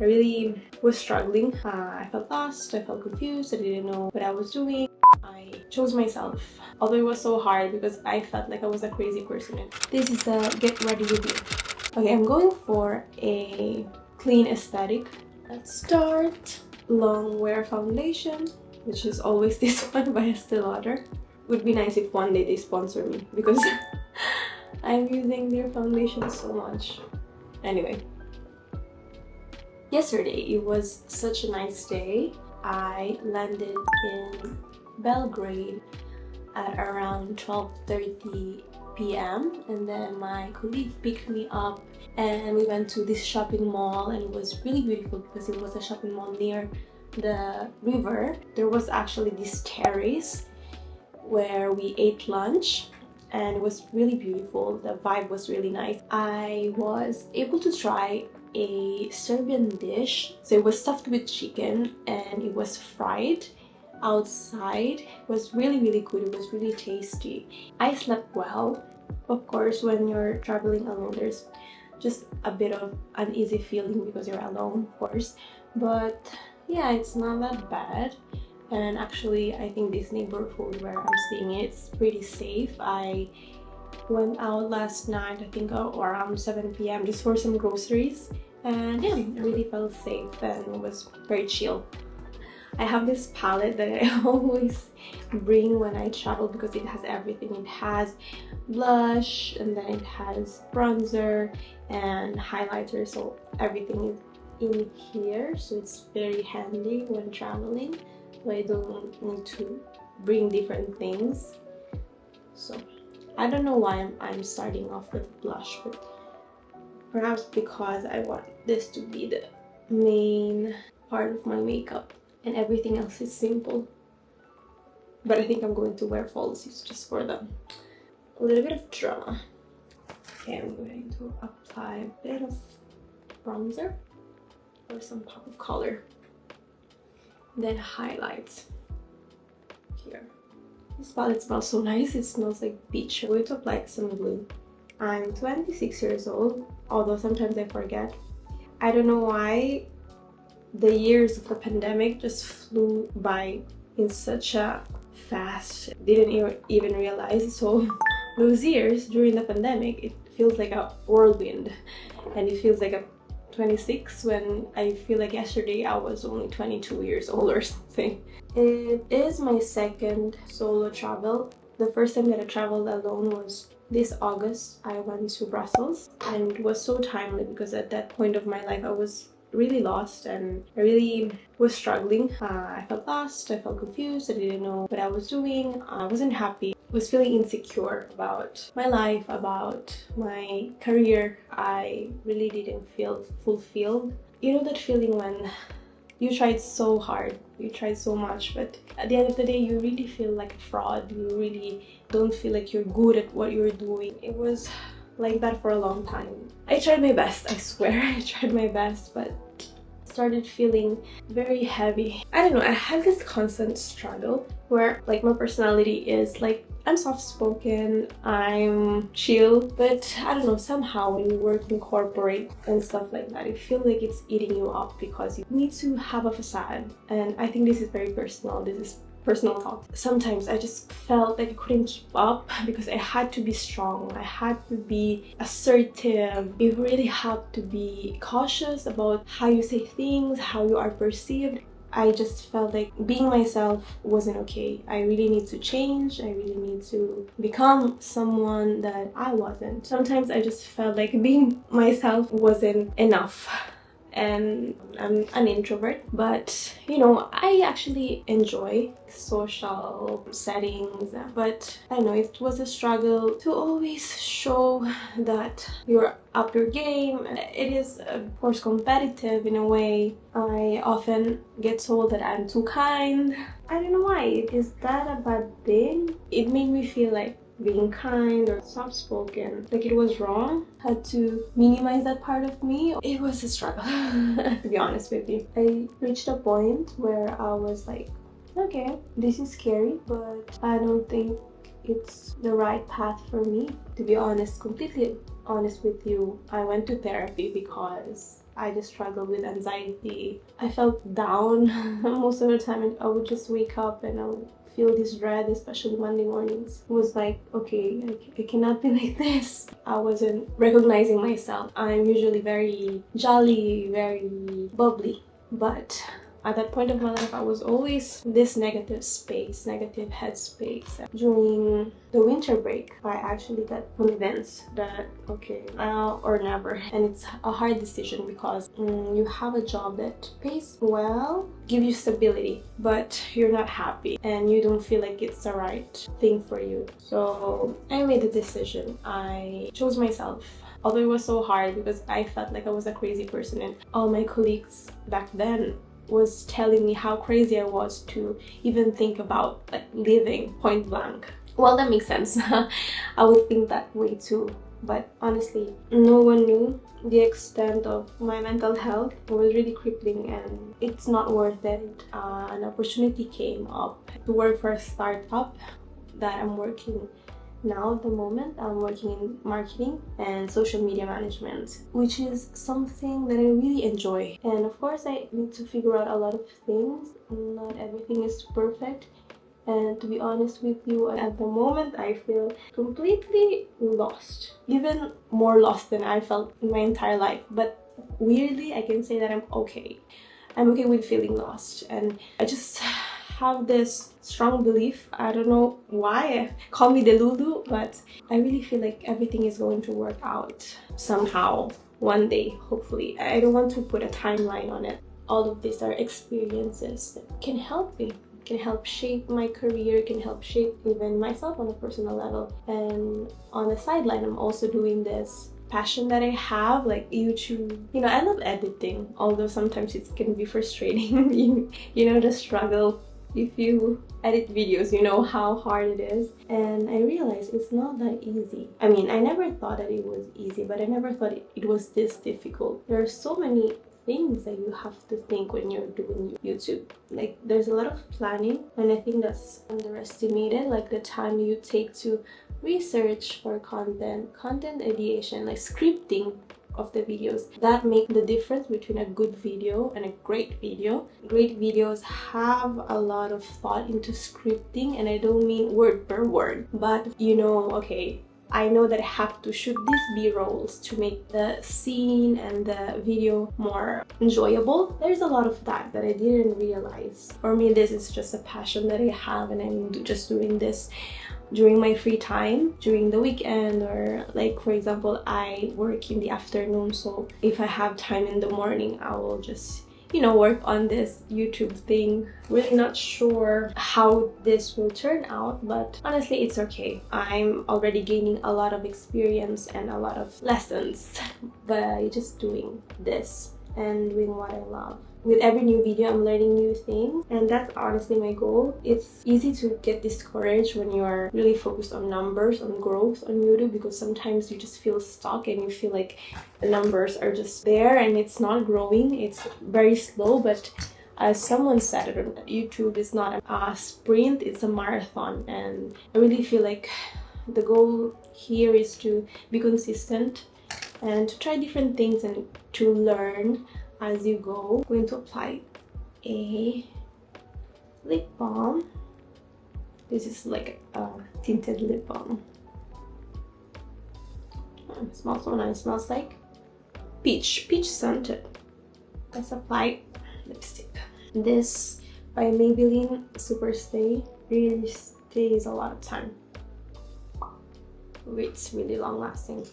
I really was struggling. I felt lost, I felt confused, I didn't know what I was doing. I chose myself, although it was so hard because I felt like I was a crazy person. This is a get ready with me. Okay, I'm going for a clean aesthetic. Let's start. Long wear foundation, which is always this one by Estee Lauder. Would be nice if one day they sponsor me because I'm using their foundation so much. Anyway, yesterday it was such a nice day. I landed in Belgrade at around 12:30 p.m. and then my colleague picked me up and we went to this shopping mall, and it was really beautiful because it was a shopping mall near the river. There was actually this terrace where we ate lunch and it was really beautiful. The vibe was really nice. I was able to try a Serbian dish. So it was stuffed with chicken and it was fried outside. It was really good. It was really tasty. I slept well. Of course, when you're traveling alone, there's just a bit of uneasy feeling because you're alone, of course. But yeah, it's not that bad. And actually, I think this neighborhood where I'm staying, it's pretty safe. I went out last night, I think around 7 p.m. just for some groceries. And yeah, I really felt safe and it was very chill. I have this palette that I always bring when I travel because it has everything. It has blush and then it has bronzer and highlighter, so everything is in here, so it's very handy when traveling, so I don't need to bring different things. So I don't know why I'm starting off with blush, but perhaps because I want this to be the main part of my makeup and everything else is simple. But I think I'm going to wear falsies just for them. A little bit of drama. Okay, I'm going to apply a bit of bronzer or some pop of color. Then highlights here. This palette smells so nice. It smells like beach. I'm going to apply some glue. I'm 26 years old, although sometimes I forget. I don't know why the years of the pandemic just flew by in such a fast. Didn't even realize. So those years during the pandemic, it feels like a whirlwind, and it feels like a 26 when I feel like yesterday I was only 22 years old or something. It is my second solo travel. The first time that I traveled alone was this August. I went to Brussels and it was so timely because at that point of my life I was really lost and I really was struggling. I felt lost, I felt confused, I didn't know what I was doing, I wasn't happy. I was feeling insecure about my life, about my career. I really didn't feel fulfilled. You know that feeling when you tried so hard, you tried so much, but at the end of the day you really feel like a fraud. You really don't feel like you're good at what you're doing. It was like that for a long time. I tried my best, I swear. I tried my best, but started feeling very heavy. I don't know, I had this constant struggle where like my personality is like I'm soft-spoken, I'm chill, but I don't know, somehow when you work in corporate and stuff like that, it feels like it's eating you up because you need to have a facade. And I think this is very personal. This is personal talk. Sometimes I just felt like I couldn't keep up because I had to be strong, I had to be assertive, you really have to be cautious about how you say things, how you are perceived. I just felt like being myself wasn't okay. I really need to change. I really need to become someone that I wasn't. Sometimes I just felt like being myself wasn't enough. And I'm an introvert, but you know, I actually enjoy social settings, but I know it was a struggle to always show that you're up your game. It is of course competitive in a way. I often get told that I'm too kind. I don't know why. Is that a bad thing? It made me feel like being kind or soft-spoken, like it was wrong. Had to minimize that part of me. It was a struggle to be honest with you. I reached a point where I was like, okay, this is scary, but I don't think it's the right path for me. To be honest, completely honest with you, I went to therapy because I just struggled with anxiety. I felt down most of the time, and I would just wake up and I would feel this dread, especially Monday mornings. It was like, okay, I cannot be like this. I wasn't recognizing myself. I'm usually very jolly, very bubbly, but at that point of my life, I was always in this negative space, negative headspace. During the winter break, I actually got convinced that, okay, now or never. And it's a hard decision because you have a job that pays well, give you stability, but you're not happy and you don't feel like it's the right thing for you. So I made a decision. I chose myself. Although it was so hard because I felt like I was a crazy person, and all my colleagues back then was telling me how crazy I was to even think about like leaving point blank. Well, that makes sense. I would think that way too, but honestly, no one knew the extent of my mental health. It was really crippling and it's not worth it. An opportunity came up to work for a startup that I'm working now. At the moment, I'm working in marketing and social media management, which is something that I really enjoy. And of course, I need to figure out a lot of things. Not everything is perfect. And to be honest with you, at the moment, I feel completely lost. Even more lost than I felt in my entire life. But weirdly, I can say that I'm okay. I'm okay with feeling lost. And I just have this strong belief, I don't know why, call me Delulu, but I really feel like everything is going to work out somehow, one day, hopefully. I don't want to put a timeline on it. All of these are experiences that can help me, can help shape my career, can help shape even myself on a personal level. And on the sideline, I'm also doing this passion that I have, like YouTube. You know, I love editing, although sometimes it can be frustrating. you know the struggle. If you edit videos, you know how hard it is. And I realized it's not that easy. I mean, I never thought that it was easy, but I never thought it was this difficult. There are so many things that you have to think when you're doing YouTube. Like, there's a lot of planning, and I think that's underestimated, like the time you take to research for content ideation, like scripting of the videos. That make the difference between a good video and a great video. Great videos have a lot of thought into scripting, and I don't mean word per word, but you know, okay, I know that I have to shoot these B-rolls to make the scene and the video more enjoyable. There's a lot of that I didn't realize. For me, this is just a passion that I have, and I'm just doing this during my free time, during the weekend, or like, for example, I work in the afternoon, so if I have time in the morning, I will just, you know, work on this YouTube thing. Really not sure how this will turn out, but honestly, it's okay. I'm already gaining a lot of experience and a lot of lessons by just doing this and doing what I love. With every new video, I'm learning new things, and that's honestly my goal. It's easy to get discouraged when you're really focused on numbers, on growth on YouTube, because sometimes you just feel stuck and you feel like the numbers are just there and it's not growing. It's very slow, but as someone said it, YouTube is not a sprint, it's a marathon. And I really feel like the goal here is to be consistent and to try different things and to learn as you go. I'm going to apply a lip balm. This is like a tinted lip balm. It smells so nice. It smells like peach scented. Let's apply lipstick. This by Maybelline Super Stay really stays a lot of time. It's really long lasting.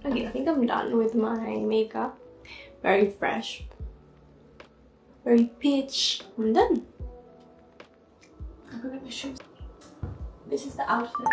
Okay, I think I'm done with my makeup. Very fresh, very peach. I'm done. I'm gonna show you. This is the outfit.